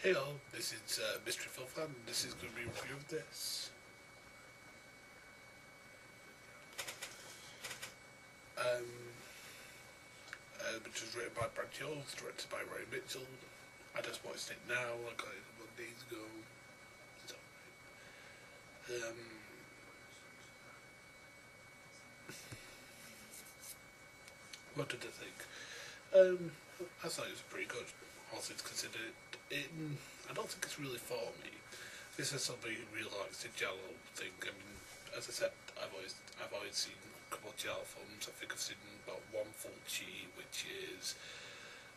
Hey all, this is Mysteryfilmfan, and this is going to be a review of this. Um, which was written by Brad Jones, directed by Ray Mitchell. I just watched it now, I got it a couple of days ago. It's alright. What did I think? I thought it was pretty good, all things considered. I don't think it's really for me. This is somebody who really likes the Giallo thing. I mean, as I said, I've always seen a couple of Giallo films. I think I've seen about one Fulci, which is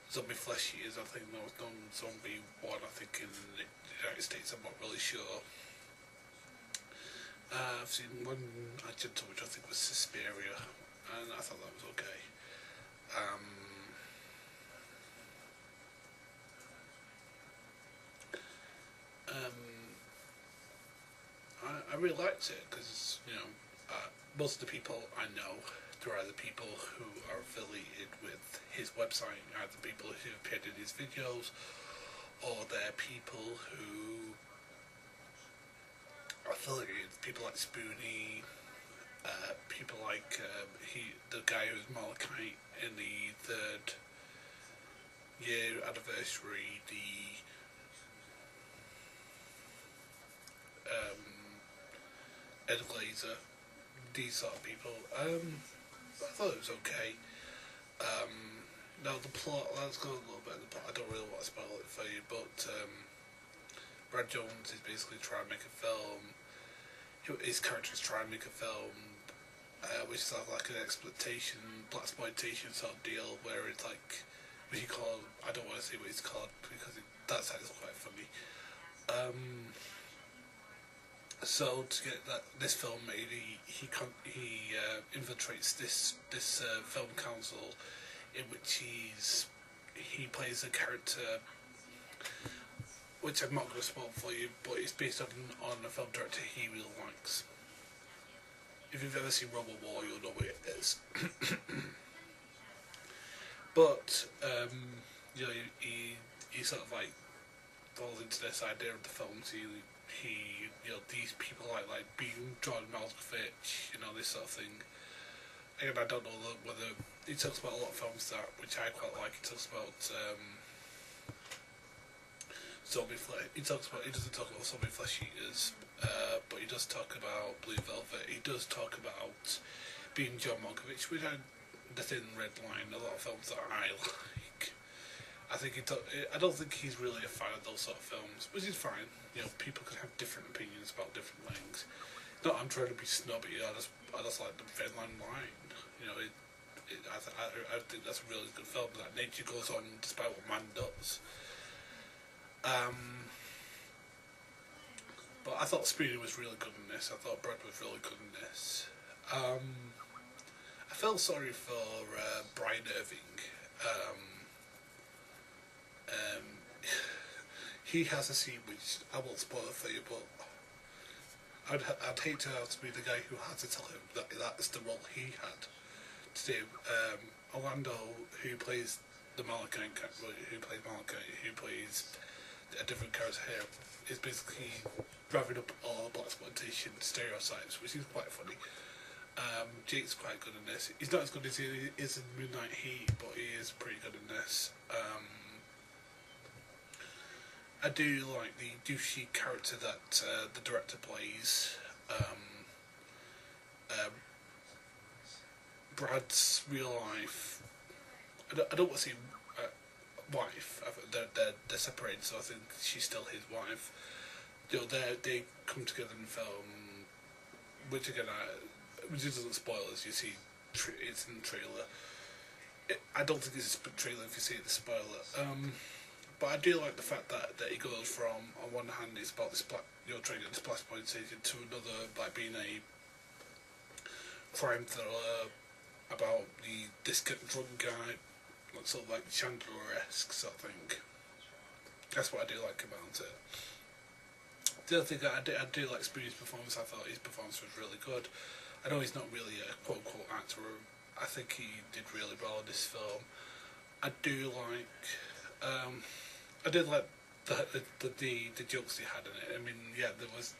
Zombie Flesh Eaters. I think there was no Zombie one. I think in the United States, I'm not really sure. I've seen one Argento, which I think was Suspiria, and I thought that was okay. I really liked it because, most of the people I know, they're either people who are affiliated with his website, either people who appeared in his videos, or they're people who are affiliated with people like Spoonie, people like the guy who's Malachite in the third year anniversary, the Ed Glazer, these sort of people. I thought it was okay. Now the plot, let's go a little bit of the plot. I don't really want to spoil it for you, but Brad Jones is basically trying to make a film. His character is trying to make a film, which is sort of like an blaxploitation sort of deal, where it's like, what he called, I don't want to say what it's called because that sounds quite funny. So to get this film made, he infiltrates this film council, in which he plays a character, which I'm not going to spoil for you, but it's based on a film director he really likes. If you've ever seen Robo War, you'll know what it is. But he sort of like falls into this idea of the films. These people like being John Malkovich, this sort of thing. And I don't know whether he talks about a lot of films which I quite like. He talks about zombie flesh. He doesn't talk about zombie flesh eaters, but he does talk about Blue Velvet. He does talk about being John Malkovich, which the Thin Red Line. A lot of films that I like. I don't think he's really a fan of those sort of films, which is fine. People can have different opinions about different things. Not I'm trying to be snobby. I just like the Thin Red Line. I think that's a really good film. That nature goes on despite what man does. But I thought Speedy was really good in this. I thought Brad was really good in this. I felt sorry for Brian Irving. He has a scene which I won't spoil it for you, but I'd hate to have to be the guy who had to tell him that that's the role he had to do. Orlando, who plays Malachite, who plays a different character here, is basically driving up all the blaxploitation stereotypes, which is quite funny. Jake's quite good in this. He's not as good as he is in Midnight Heat, but he is pretty good in this. I do like the douchey character that the director plays. Brad's real life. I don't want to say wife. They're separated, so I think she's still his wife. They come together in film, which again, which doesn't spoil as you see. It's in the trailer. I don't think it's a trailer if you see the spoiler. But I do like the fact that he goes from, on one hand, it's about trying to get this blaxploitation, to another, like being a crime thriller about this drunk guy, sort of like Chandler-esque sort of thing. That's what I do like about it. The other thing I do like Spoonie's performance. I thought his performance was really good. I know he's not really a quote-unquote actor. I think he did really well in this film. I did like the jokes he had in it. I mean, yeah, it was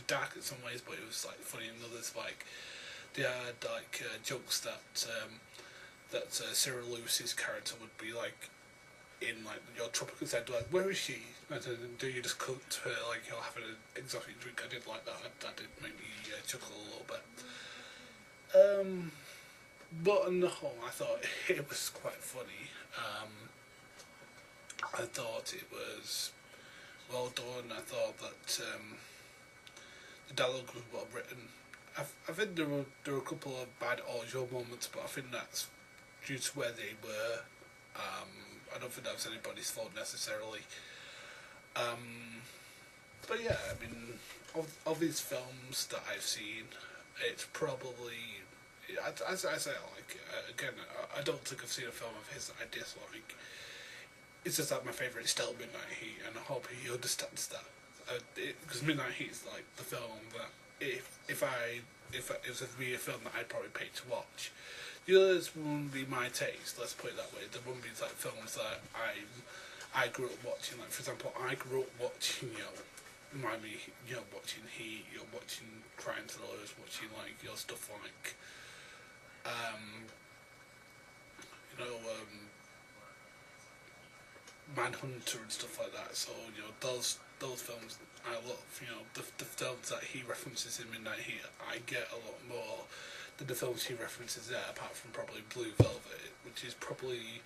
dark in some ways, but it was like funny in others. Like they had like jokes that Sarah Lewis's character would be like in like your tropical side, like, where is she? And then do you just cut to her like you're having an exotic drink? I did like that. That did make me chuckle a little bit. But on the whole, I thought it was quite funny. I thought it was well done. I thought that the dialogue was well written. I think there were a couple of bad audio moments, but I think that's due to where they were. I don't think that was anybody's fault necessarily. But yeah, I mean, of these films that I've seen, it's probably, as I say, like, again, I don't think I've seen a film of his that I dislike. It's just that my favourite is still Midnight Heat, and I hope he understands that. Because Midnight Heat is like the film that if it was a film that I'd probably pay to watch. The others wouldn't be my taste. Let's put it that way. There wouldn't be like films that I grew up watching. Like for example, I grew up watching watching Heat, you're watching crime thrillers, watching like stuff like Manhunter and stuff like that. So those films I love. The films that he references in Midnight Heat, I get a lot more than the films he references there. Apart from probably Blue Velvet, which is probably,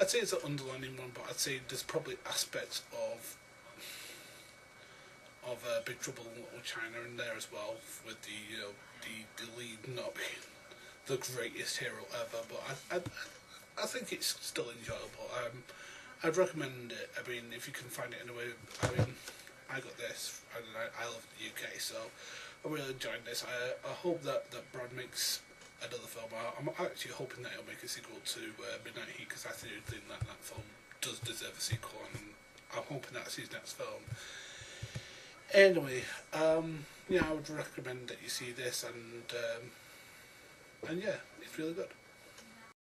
I'd say it's an underlining one, but I'd say there's probably aspects of Big Trouble in Little China in there as well, with the lead not being the greatest hero ever. But I think it's still enjoyable. I'd recommend it. I mean, if you can find it in a way. I mean, I got this, and I love the UK, so I really enjoyed this. I hope that Brad makes another film. I'm actually hoping that he'll make a sequel to Midnight Heat, because I think that film does deserve a sequel, and I'm hoping that's his next film. Anyway, yeah, I would recommend that you see this, and yeah, it's really good.